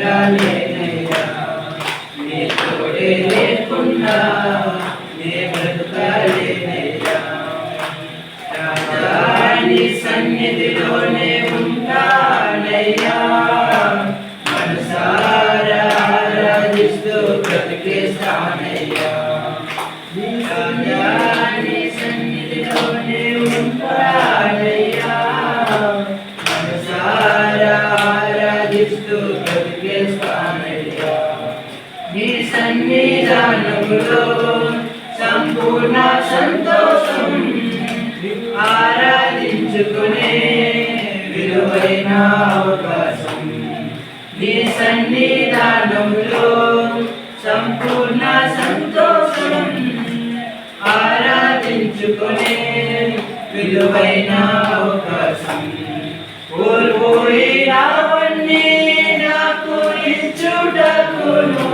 ఉండలేనయ్యా, నీ తోడే లేకుండా నీ బ్రతకలేనయ్యా. రాజా నీ సన్నిధిలోనే ఉంటానయ్యా, మనసారా ఆరాధిస్తూ బ్రతికేస్తానయ్యా. రాజా నీ సన్నిధిలోనే ఉంటానయ్యా, మనసారా ఆరాధిస్తూ బ్రతికేస్తానయ్యా. నీ సన్నిధానములో సంపూర్ణ సంతోషం, ఆరాధించుకునే విలువైన అవకాశం. నీ సన్నిధానములో సంపూర్ణ సంతోషం, ఆరాధించుకునే విలువైన అవకాశం. కోల్పోయినవన్నీ నాకు ఇచ్చుటకును